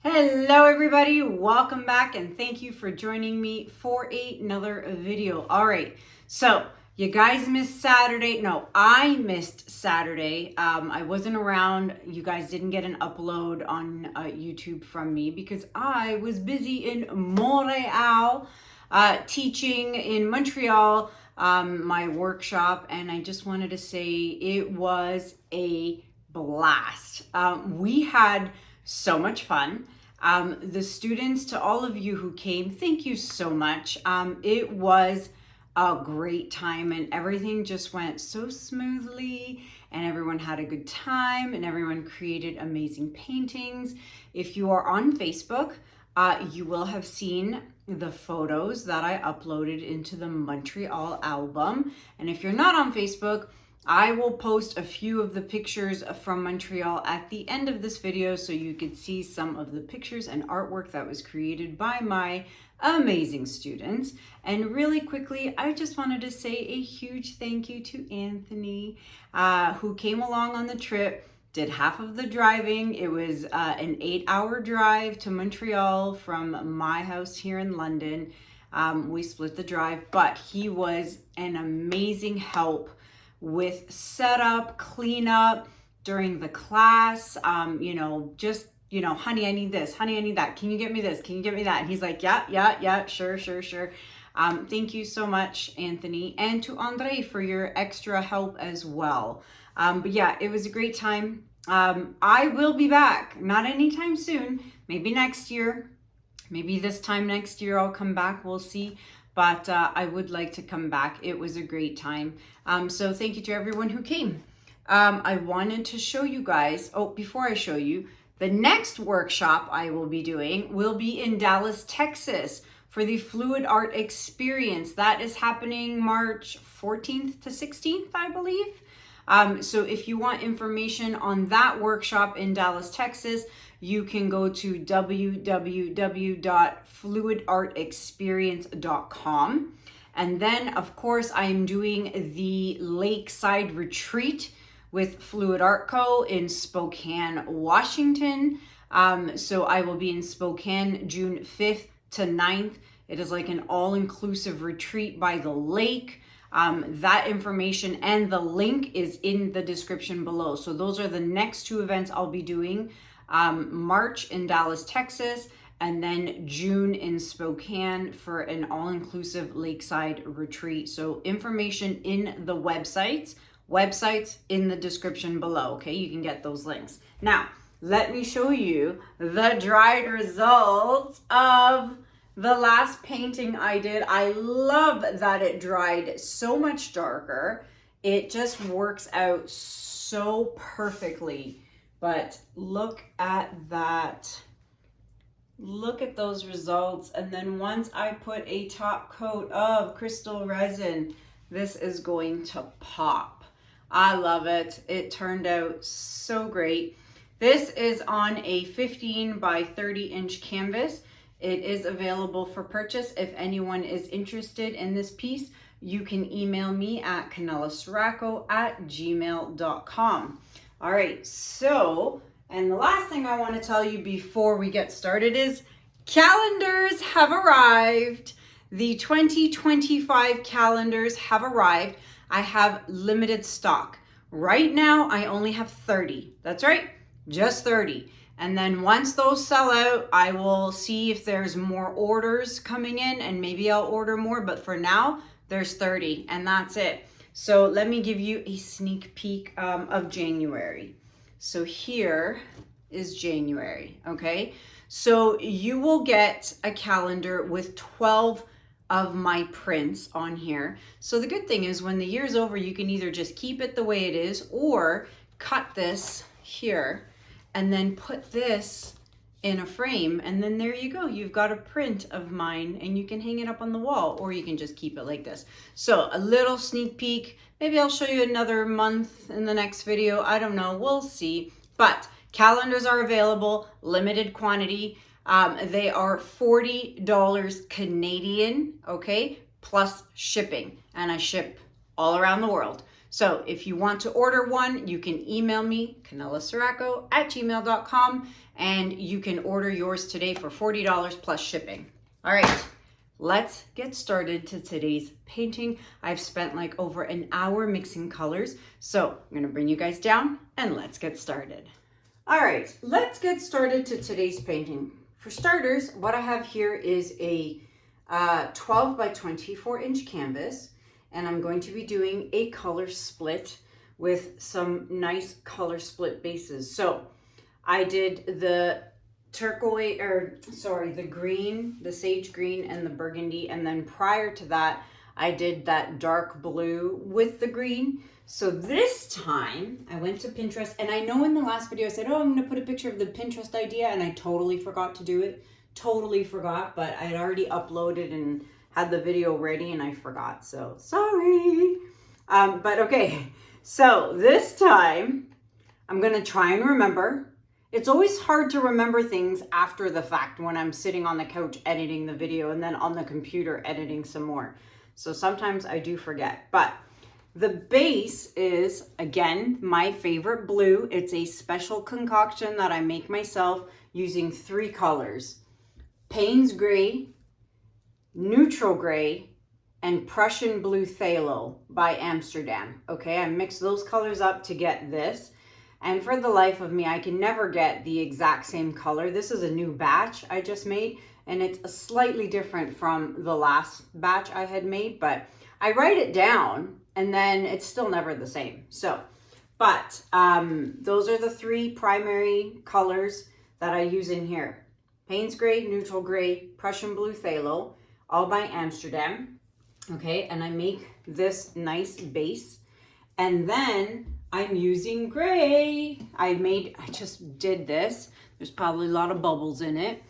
Hello everybody, welcome back and thank you for joining me for another video. All right, so you guys missed Saturday. No, I missed Saturday. I wasn't around. You guys didn't get an upload on YouTube from me because I was busy in Montreal, teaching in Montreal, my workshop, and I just wanted to say it was a blast. We had so much fun. The students, to all of you who came, thank you so much. It was a great time and everything just went so smoothly and everyone had a good time and everyone created amazing paintings. If you are on Facebook, you will have seen the photos that I uploaded into the Montreal album. And if you're not on Facebook, I will post a few of the pictures from Montreal at the end of this video so you could see some of the pictures and artwork that was created by my amazing students. And really quickly, I just wanted to say a huge thank you to Anthony, who came along on the trip, did half of the driving. It was an 8-hour drive to Montreal from my house here in London. We split the drive, but he was an amazing help with setup, cleanup during the class, honey, I need this, honey, I need that. Can you get me this? Can you get me that? And he's like, yeah, sure. Thank you so much, Anthony, and to Andre for your extra help as well. But yeah, it was a great time. I will be back, not anytime soon, maybe next year, maybe this time next year I'll come back, we'll see. But I would like to come back. It was a great time. So thank you to everyone who came. I wanted to show you guys, before I show you, the next workshop I will be doing will be in Dallas, Texas for the Fluid Art Experience. That is happening March 14th to 16th, I believe. So if you want information on that workshop in Dallas, Texas, you can go to www.fluidartexperience.com. And then, of course, I am doing the Lakeside Retreat with Fluid Art Co. in Spokane, Washington. So I will be in Spokane June 5th to 9th. It is like an all-inclusive retreat by the lake. That information and the link is in the description below. So those are the next two events I'll be doing. March in Dallas, Texas, and then June in Spokane for an all-inclusive lakeside retreat. So information in the websites in the description below. Okay, you can get those links. Now, let me show you the dried results of the last painting I did. I love that it dried so much darker. It just works out so perfectly. But look at that. Look at those results. And then once I put a top coat of crystal resin, this is going to pop. I love it. It turned out so great. This is on a 15 by 30 inch canvas. It is available for purchase. If anyone is interested in this piece, you can email me at kanellaciraco@gmail.com. All right, so, and the last thing I want to tell you before we get started is calendars have arrived. The 2025 calendars have arrived. I have limited stock. Right now, I only have 30. That's right, just 30. And then once those sell out, I will see if there's more orders coming in and maybe I'll order more. But for now, there's 30 and that's it. So let me give you a sneak peek of January. So here is January, okay? So you will get a calendar with 12 of my prints on here. So the good thing is when the year's over, you can either just keep it the way it is or cut this here and then put this in a frame, and then there you go. You've got a print of mine and you can hang it up on the wall, or you can just keep it like this. So a little sneak peek. Maybe I'll show you another month in the next video. I don't know, we'll see. But calendars are available, limited quantity. They are $40 Canadian, okay, plus shipping. And I ship all around the world. So if you want to order one, you can email me, kanellaciraco@gmail.com, and you can order yours today for $40 plus shipping. All right, let's get started to today's painting. I've spent like over an hour mixing colors, so I'm gonna bring you guys down and let's get started. All right, let's get started to today's painting. For starters, what I have here is a 12 by 24 inch canvas, and I'm going to be doing a color split with some nice color split bases. So I did the turquoise, the green, the sage green and the burgundy. And then prior to that, I did that dark blue with the green. So this time I went to Pinterest, and I know in the last video I said, oh, I'm gonna put a picture of the Pinterest idea, and I totally forgot to do it. Totally forgot, but I had already uploaded and had the video ready and I forgot, so sorry. But okay, so this time I'm gonna try and remember. It's always hard to remember things after the fact when I'm sitting on the couch editing the video and then on the computer editing some more. So sometimes I do forget, but the base is, again, my favorite blue. It's a special concoction that I make myself using 3 colors: Payne's Gray, Neutral Gray, and Prussian Blue Phthalo by Amsterdam. Okay, I mixed those colors up to get this. And for the life of me, I can never get the exact same color. This is a new batch I just made, and it's slightly different from the last batch I had made, but I write it down and then it's still never the same. So, but those are the 3 primary colors that I use in here: Payne's Gray, Neutral Gray, Prussian Blue Phthalo, all by Amsterdam. Okay, and I make this nice base, and then I'm using gray. I just did this. There's probably a lot of bubbles in it.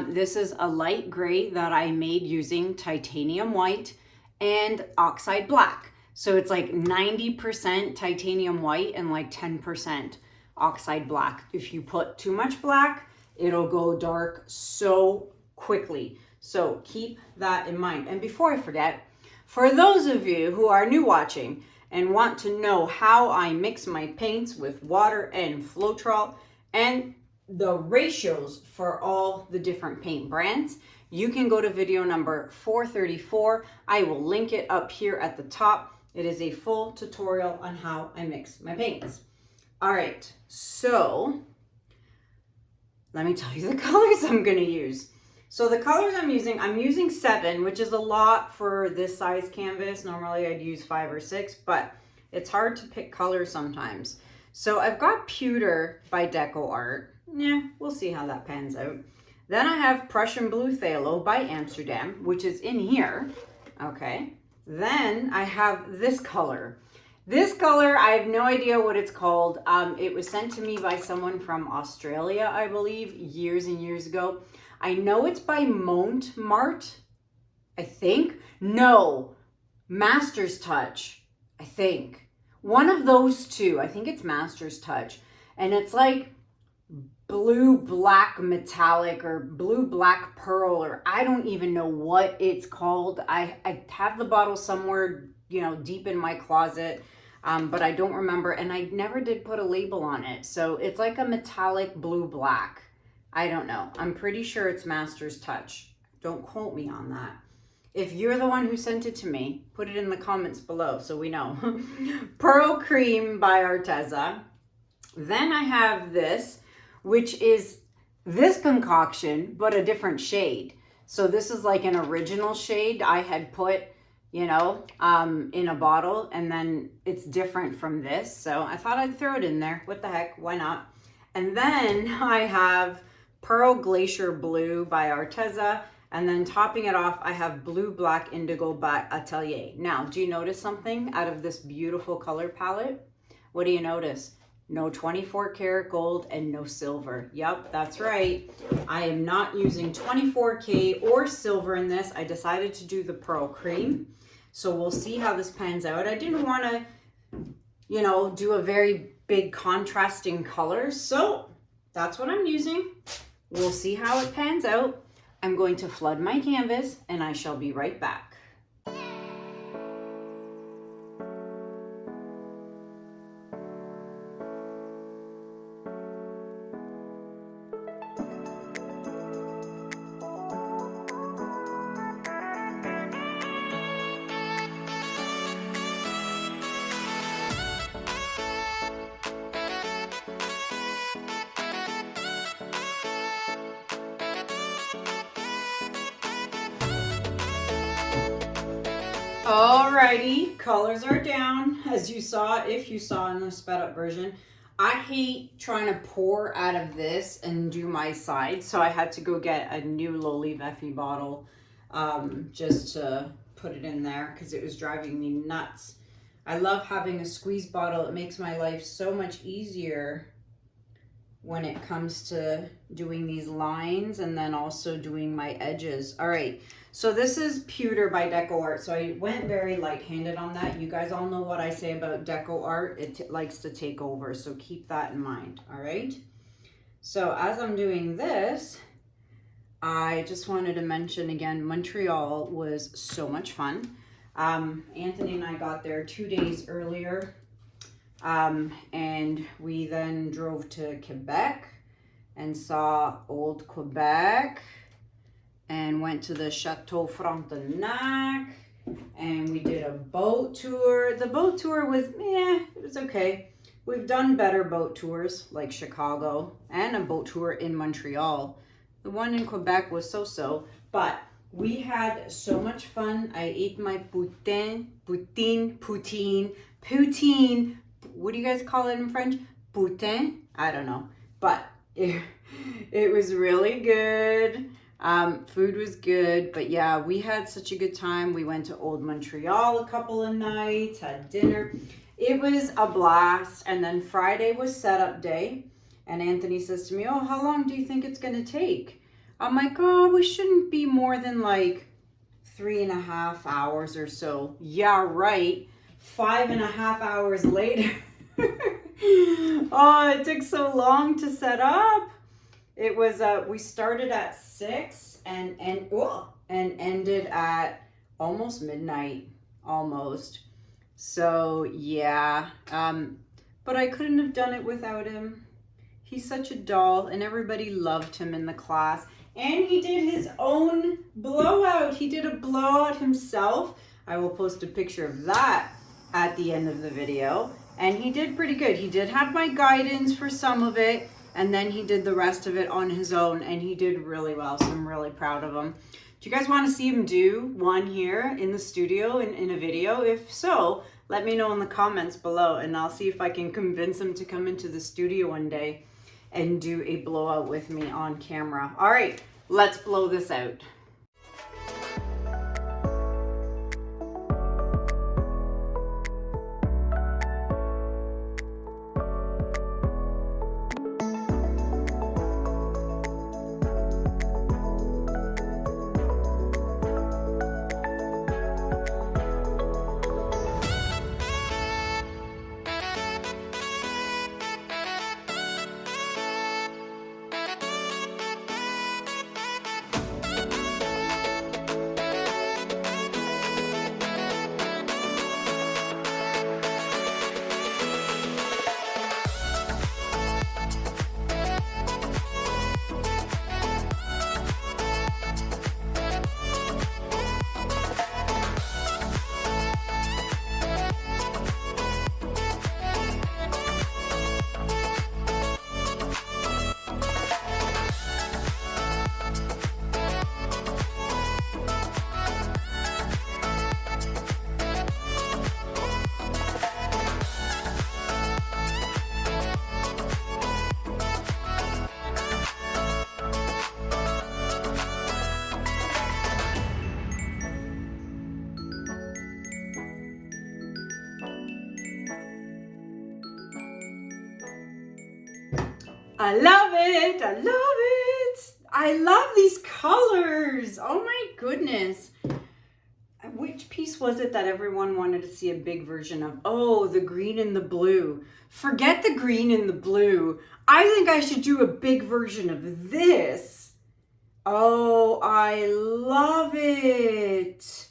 This is a light gray that I made using titanium white and oxide black. So it's like 90% titanium white and like 10% oxide black. If you put too much black, it'll go dark so quickly. So keep that in mind. And before I forget, for those of you who are new watching and want to know how I mix my paints with water and Floetrol and the ratios for all the different paint brands, you can go to video number 434. I will link it up here at the top. It is a full tutorial on how I mix my paints. All right, so let me tell you the colors I'm gonna use. So the colors I'm using 7, which is a lot for this size canvas. Normally I'd use 5 or 6, but it's hard to pick colors sometimes. So I've got Pewter by DecoArt. Yeah, we'll see how that pans out. Then I have Prussian Blue Phthalo by Amsterdam, which is in here. Okay. Then I have this color. This color, I have no idea what it's called. It was sent to me by someone from Australia, I believe, years and years ago. I know it's by Montreal, I think. No, Master's Touch, I think. One of those two. I think it's Master's Touch. And it's like blue black metallic or blue black pearl, or I don't even know what it's called. I have the bottle somewhere, you know, deep in my closet, but I don't remember, and I never did put a label on it. So it's like a metallic blue black. I don't know. I'm pretty sure it's Master's Touch. Don't quote me on that. If you're the one who sent it to me, put it in the comments below so we know. Pearl Cream by Arteza. Then I have this, which is this concoction, but a different shade. So this is like an original shade I had put, you know, in a bottle, and then it's different from this. So I thought I'd throw it in there. What the heck? Why not? And then I have Pearl Glacier Blue by Arteza, and then topping it off, I have Blue Black Indigo by Atelier. Now, do you notice something out of this beautiful color palette? What do you notice? No 24 karat gold and no silver. Yep, that's right. I am not using 24K or silver in this. I decided to do the Pearl Cream. So we'll see how this pans out. I didn't want to, you know, do a very big contrasting color. So that's what I'm using. We'll see how it pans out. I'm going to flood my canvas and I shall be right back. Alrighty, colors are down, as you saw, if you saw in the sped up version. I hate trying to pour out of this and do my side, so I had to go get a new Loli Veffy bottle just to put it in there because it was driving me nuts. I love having a squeeze bottle. It makes my life so much easier when it comes to doing these lines and then also doing my edges. All right, so this is Pewter by DecoArt. So I went very light-handed on that. You guys all know what I say about DecoArt. It likes to take over, so keep that in mind, all right? So as I'm doing this, I just wanted to mention again, Montreal was so much fun. Anthony and I got there 2 days earlier. And we then drove to Quebec and saw Old Quebec and went to the Chateau Frontenac and we did a boat tour. The boat tour was, it was okay. We've done better boat tours like Chicago and a boat tour in Montreal. The one in Quebec was so-so, but we had so much fun. I ate my poutine. What do you guys call it in French? Poutine? I don't know. But it was really good. Food was good. But yeah, we had such a good time. We went to Old Montreal a couple of nights, had dinner. It was a blast. And then Friday was setup day. And Anthony says to me, oh, how long do you think it's going to take? I'm like, oh, we shouldn't be more than like 3.5 hours or so. Yeah, right. 5.5 hours later. Oh, it took so long to set up. It was we started at 6 and ended at almost midnight, almost. So yeah, but I couldn't have done it without him. He's such a doll, and everybody loved him in the class. And he did his own blowout. He did a blowout himself. I will post a picture of that at the end of the video. And he did pretty good. He did have my guidance for some of it, and then he did the rest of it on his own, and he did really well, so I'm really proud of him. Do you guys want to see him do one here in the studio in a video? If so, let me know in the comments below, and I'll see if I can convince him to come into the studio one day and do a blowout with me on camera. All right, let's blow this out. I love it. I love it. I love these colors. Oh my goodness. Which piece was it that everyone wanted to see a big version of? Oh, the green and the blue. Forget the green and the blue. I think I should do a big version of this. Oh, I love it.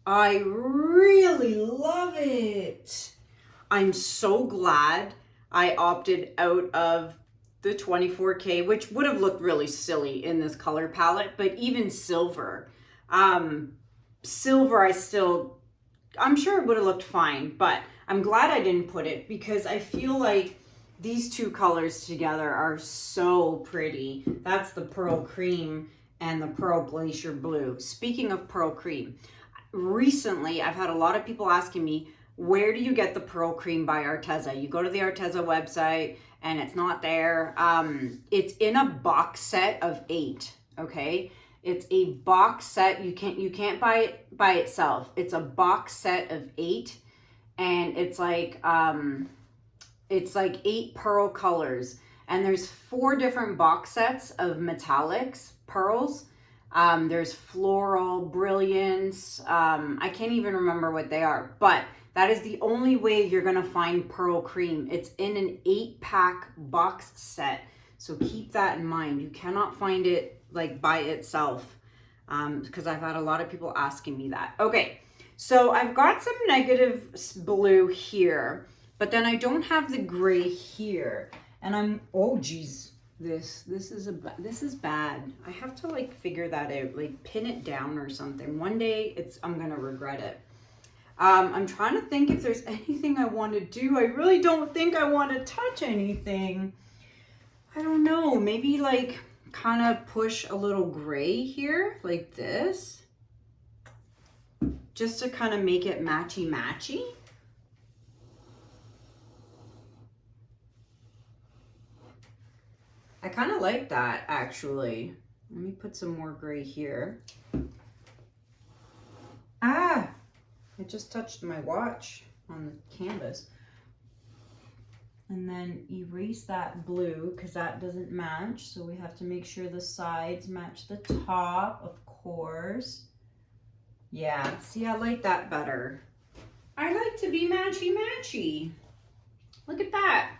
I really love it. I'm so glad I opted out of the 24K, which would have looked really silly in this color palette, but even silver. Silver, I'm sure it would have looked fine, but I'm glad I didn't put it because I feel like these two colors together are so pretty. That's the Pearl Cream and the Pearl Glacier Blue. Speaking of Pearl Cream, recently I've had a lot of people asking me, where do you get the Pearl Cream by Arteza? You go to the Arteza website and it's not there. It's in a box set of 8, okay? It's a box set. You can't buy it by itself. It's a box set of 8, and it's like 8 pearl colors. And there's 4 different box sets of metallics, pearls. There's floral, brilliance. I can't even remember what they are, but that is the only way you're gonna find Pearl Cream. It's in an 8-pack box set. So keep that in mind. You cannot find it like by itself, because I've had a lot of people asking me that. Okay, so I've got some negative blue here, but then I don't have the gray here. And I'm, oh geez, this is bad. I have to like figure that out, like pin it down or something. One day I'm gonna regret it. I'm trying to think if there's anything I want to do. I really don't think I want to touch anything. I don't know, maybe like kind of push a little gray here like this, just to kind of make it matchy. I kind of like that, actually. Let me put some more gray here. Ah, I just touched my watch on the canvas. And then erase that blue because that doesn't match. So we have to make sure the sides match the top, of course. Yeah, see, I like that better. I like to be matchy. Look at that.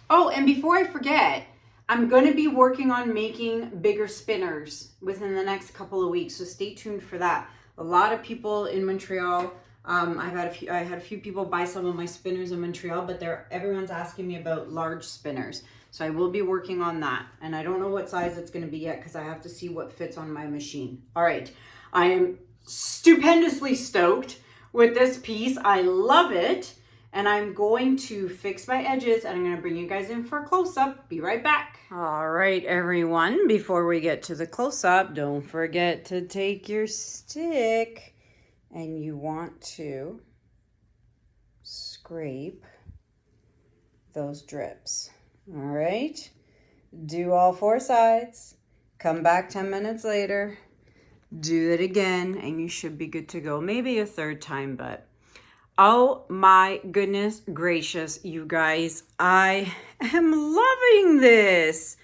Oh, and before I forget, I'm going to be working on making bigger spinners within the next couple of weeks, so stay tuned for that. A lot of people in Montreal, I had a few people buy some of my spinners in Montreal, but everyone's asking me about large spinners. So I will be working on that, and I don't know what size it's going to be yet because I have to see what fits on my machine. All right, I am stupendously stoked with this piece. I love it. And I'm going to fix my edges and I'm going to bring you guys in for a close-up. Be right back. All right, everyone. Before we get to the close-up, don't forget to take your stick and you want to scrape those drips. All right. Do all 4 sides. Come back 10 minutes later. Do it again and you should be good to go. Maybe a 3rd time, but oh my goodness gracious, you guys, I am loving this.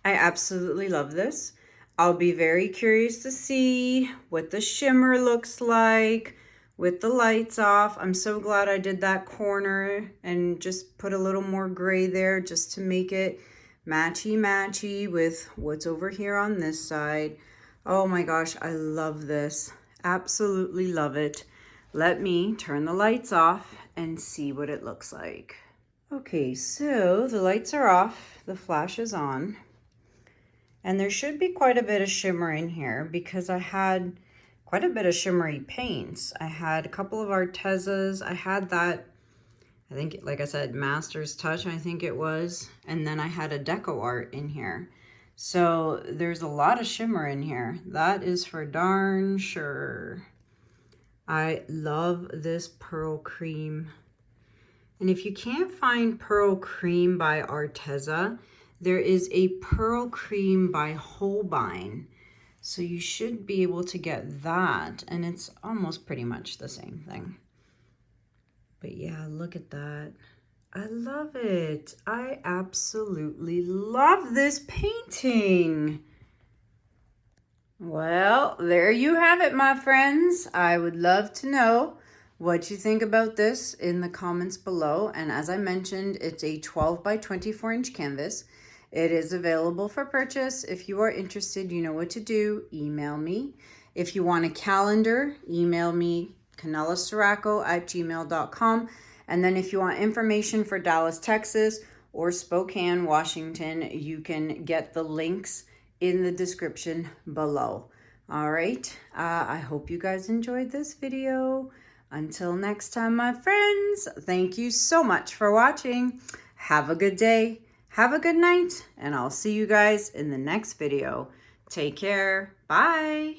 I absolutely love this. I'll be very curious to see what the shimmer looks like with the lights off. I'm so glad I did that corner and just put a little more gray there just to make it matchy with what's over here on this side. Oh my gosh, I love this. Absolutely love it. Let me turn the lights off and see what it looks like. Okay, so the lights are off, the flash is on, and there should be quite a bit of shimmer in here because I had quite a bit of shimmery paints. I had a couple of Artezas. I had that, I think, like I said, Master's Touch, I think it was, and then I had a DecoArt in here. So there's a lot of shimmer in here. That is for darn sure. I love this Pearl Cream. And if you can't find Pearl Cream by Arteza, there is a Pearl Cream by Holbein. So you should be able to get that. And it's almost pretty much the same thing. But yeah, look at that. I love it. I absolutely love this painting. Well, there you have it, my friends. I would love to know what you think about this in the comments below. And as I mentioned, it's a 12 by 24 inch canvas. It is available for purchase. If you are interested, you know what to do. Email me. If you want a calendar, email me, canellaciraco@gmail.com. And then if you want information for Dallas, Texas, or Spokane, Washington, you can get the links in the description below. All right, I hope you guys enjoyed this video. Until next time, my friends, thank you so much for watching. Have a good day, have a good night, and I'll see you guys in the next video. Take care. Bye.